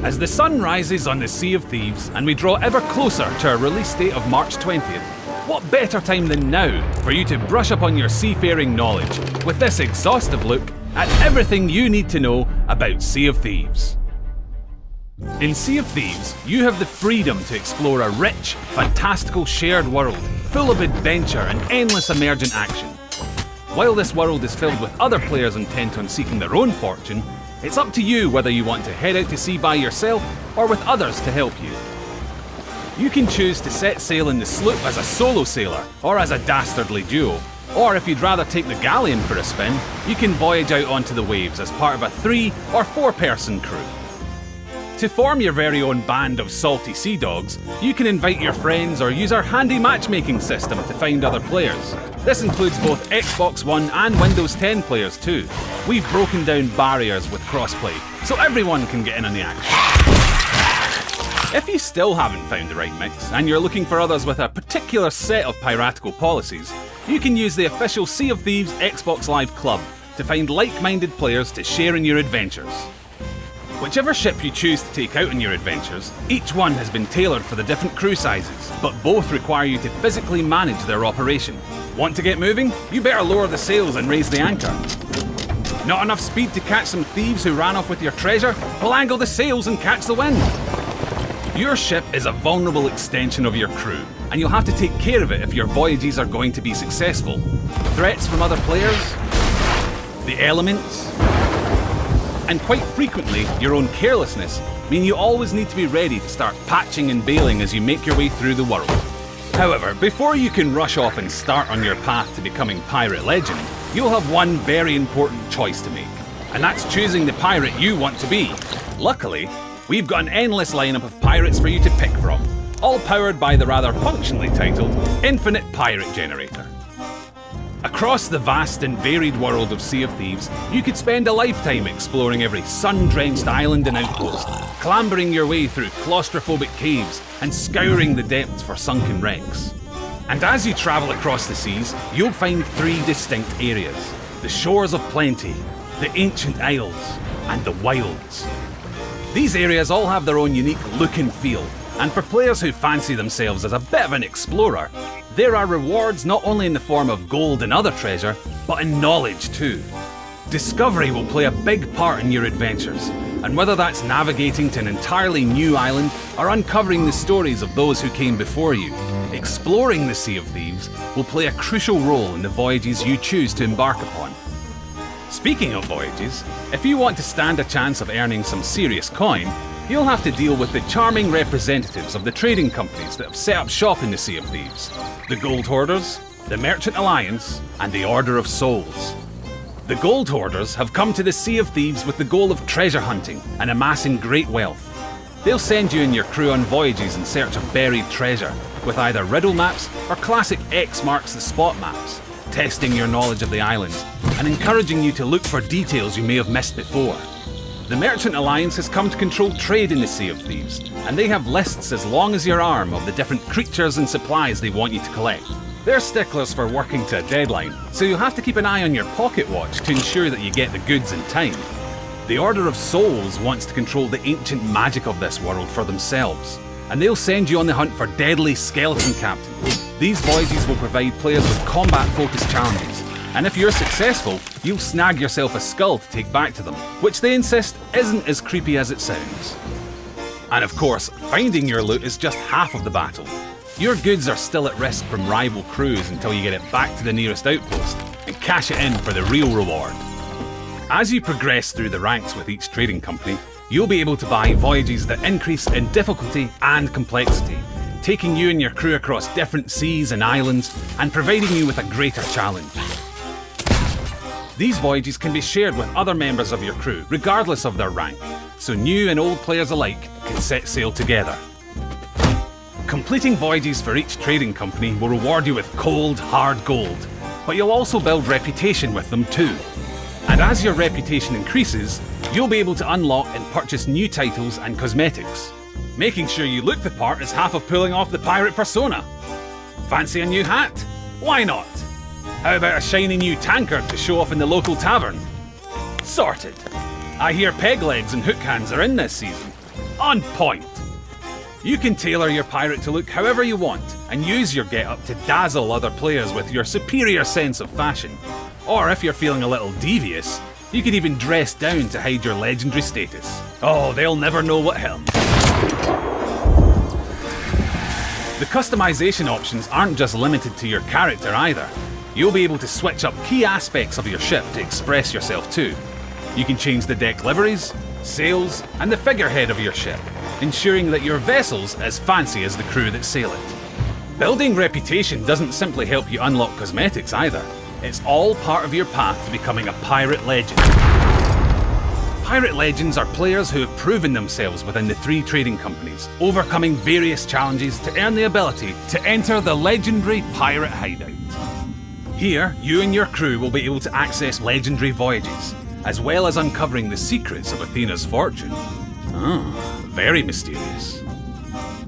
As the sun rises on the Sea of Thieves and we draw ever closer to our release date of March 20th, what better time than now for you to brush up on your seafaring knowledge with this exhaustive look at everything you need to know about Sea of Thieves. In Sea of Thieves, you have the freedom to explore a rich, fantastical shared world full of adventure and endless emergent action. While this world is filled with other players intent on seeking their own fortune, it's up to you whether you want to head out to sea by yourself or with others to help you. You can choose to set sail in the sloop as a solo sailor or as a dastardly duo, or if you'd rather take the galleon for a spin, you can voyage out onto the waves as part of a 3 or 4 person crew. To form your very own band of salty sea dogs, you can invite your friends or use our handy matchmaking system to find other players. This includes both Xbox One and Windows 10 players too. We've broken down barriers with crossplay, so everyone can get in on the action. If you still haven't found the right mix, and you're looking for others with a particular set of piratical policies, you can use the official Sea of Thieves Xbox Live Club to find like-minded players to share in your adventures. Whichever ship you choose to take out on your adventures, each one has been tailored for the different crew sizes, but both require you to physically manage their operation. Want to get moving? You better lower the sails and raise the anchor. Not enough speed to catch some thieves who ran off with your treasure? Well, angle the sails and catch the wind. Your ship is a vulnerable extension of your crew, and you'll have to take care of it if your voyages are going to be successful. Threats from other players, the elements, and quite frequently your own carelessness mean you always need to be ready to start patching and bailing as you make your way through the world. However, before you can rush off and start on your path to becoming pirate legend, you'll have one very important choice to make, and that's choosing the pirate you want to be. Luckily, we've got an endless lineup of pirates for you to pick from, all powered by the rather functionally titled Infinite Pirate Generator. Across the vast and varied world of Sea of Thieves, you could spend a lifetime exploring every sun-drenched island and outpost, clambering your way through claustrophobic caves and scouring the depths for sunken wrecks. And as you travel across the seas, you'll find 3 distinct areas: the shores of plenty, the ancient isles, and the wilds. These areas all have their own unique look and feel, and for players who fancy themselves as a bit of an explorer, there are rewards not only in the form of gold and other treasure, but in knowledge too. Discovery will play a big part in your adventures, and whether that's navigating to an entirely new island or uncovering the stories of those who came before you, exploring the Sea of Thieves will play a crucial role in the voyages you choose to embark upon. Speaking of voyages, if you want to stand a chance of earning some serious coin, you'll have to deal with the charming representatives of the trading companies that have set up shop in the Sea of Thieves: the Gold Hoarders, the Merchant Alliance, and the Order of Souls. The Gold Hoarders have come to the Sea of Thieves with the goal of treasure hunting and amassing great wealth. They'll send you and your crew on voyages in search of buried treasure, with either riddle maps or classic X marks the spot maps, testing your knowledge of the islands and encouraging you to look for details you may have missed before. The Merchant Alliance has come to control trade in the Sea of Thieves, and they have lists as long as your arm of the different creatures and supplies they want you to collect. They're sticklers for working to a deadline, so you'll have to keep an eye on your pocket watch to ensure that you get the goods in time. The Order of Souls wants to control the ancient magic of this world for themselves, and they'll send you on the hunt for deadly skeleton captains. These voyages will provide players with combat-focused challenges, and if you're successful, you'll snag yourself a skull to take back to them, which they insist isn't as creepy as it sounds. And of course, finding your loot is just half of the battle. Your goods are still at risk from rival crews until you get it back to the nearest outpost and cash it in for the real reward. As you progress through the ranks with each trading company, you'll be able to buy voyages that increase in difficulty and complexity, taking you and your crew across different seas and islands and providing you with a greater challenge. These voyages can be shared with other members of your crew, regardless of their rank, so new and old players alike can set sail together. Completing voyages for each trading company will reward you with cold, hard gold, but you'll also build reputation with them too. And as your reputation increases, you'll be able to unlock and purchase new titles and cosmetics. Making sure you look the part is half of pulling off the pirate persona. Fancy a new hat? Why not? How about a shiny new tankard to show off in the local tavern? Sorted. I hear peg legs and hook hands are in this season. On point! You can tailor your pirate to look however you want and use your getup to dazzle other players with your superior sense of fashion. Or if you're feeling a little devious, you could even dress down to hide your legendary status. Oh, they'll never know what hit 'em. The customization options aren't just limited to your character either. You'll be able to switch up key aspects of your ship to express yourself too. You can change the deck liveries, sails, and the figurehead of your ship, ensuring that your vessel's as fancy as the crew that sail it. Building reputation doesn't simply help you unlock cosmetics either. It's all part of your path to becoming a pirate legend. Pirate legends are players who have proven themselves within the 3 trading companies, overcoming various challenges to earn the ability to enter the legendary pirate hideout. Here, you and your crew will be able to access legendary voyages, as well as uncovering the secrets of Athena's fortune. Very mysterious.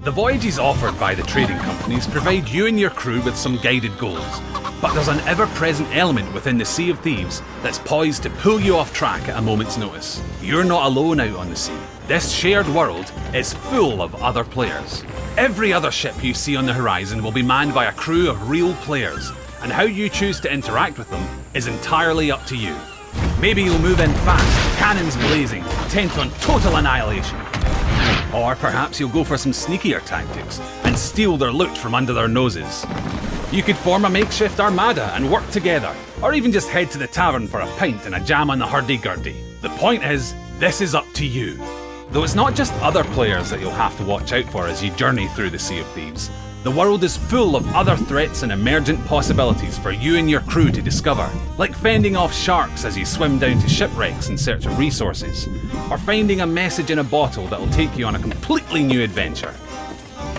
The voyages offered by the trading companies provide you and your crew with some guided goals, but there's an ever-present element within the Sea of Thieves that's poised to pull you off track at a moment's notice. You're not alone out on the sea. This shared world is full of other players. Every other ship you see on the horizon will be manned by a crew of real players, and how you choose to interact with them is entirely up to you. Maybe you'll move in fast, cannons blazing, intent on total annihilation. Or perhaps you'll go for some sneakier tactics and steal their loot from under their noses. You could form a makeshift armada and work together, or even just head to the tavern for a pint and a jam on the hurdy-gurdy. The point is, this is up to you. Though it's not just other players that you'll have to watch out for as you journey through the Sea of Thieves. The world is full of other threats and emergent possibilities for you and your crew to discover, like fending off sharks as you swim down to shipwrecks in search of resources, or finding a message in a bottle that'll take you on a completely new adventure.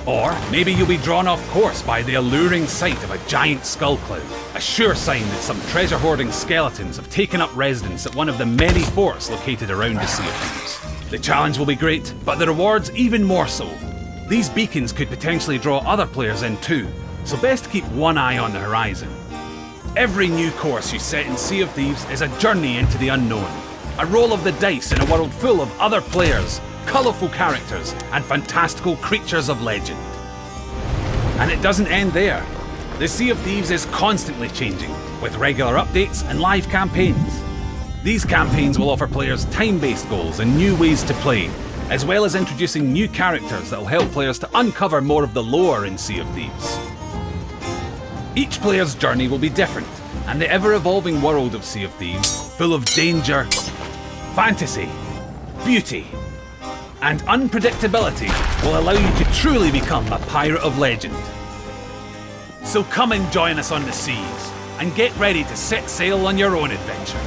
Or maybe you'll be drawn off course by the alluring sight of a giant skull cloud, a sure sign that some treasure-hoarding skeletons have taken up residence at one of the many forts located around the Sea of Thieves. The challenge will be great, but the rewards even more so. These beacons could potentially draw other players in too, so best keep one eye on the horizon. Every new course you set in Sea of Thieves is a journey into the unknown, a roll of the dice in a world full of other players, colourful characters, and fantastical creatures of legend. And it doesn't end there. The Sea of Thieves is constantly changing, with regular updates and live campaigns. These campaigns will offer players time-based goals and new ways to play, as well as introducing new characters that will help players to uncover more of the lore in Sea of Thieves. Each player's journey will be different, and the ever-evolving world of Sea of Thieves, full of danger, fantasy, beauty, and unpredictability, will allow you to truly become a pirate of legend. So come and join us on the seas, and get ready to set sail on your own adventure.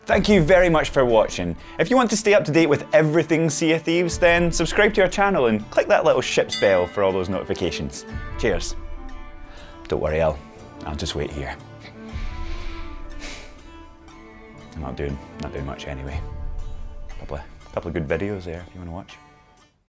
Thank you very much for watching. If you want to stay up to date with everything Sea of Thieves, then subscribe to our channel and click that little ship's bell for all those notifications. Cheers. Don't worry, I'll just wait here. I'm not doing much anyway. Couple of good videos there if you want to watch.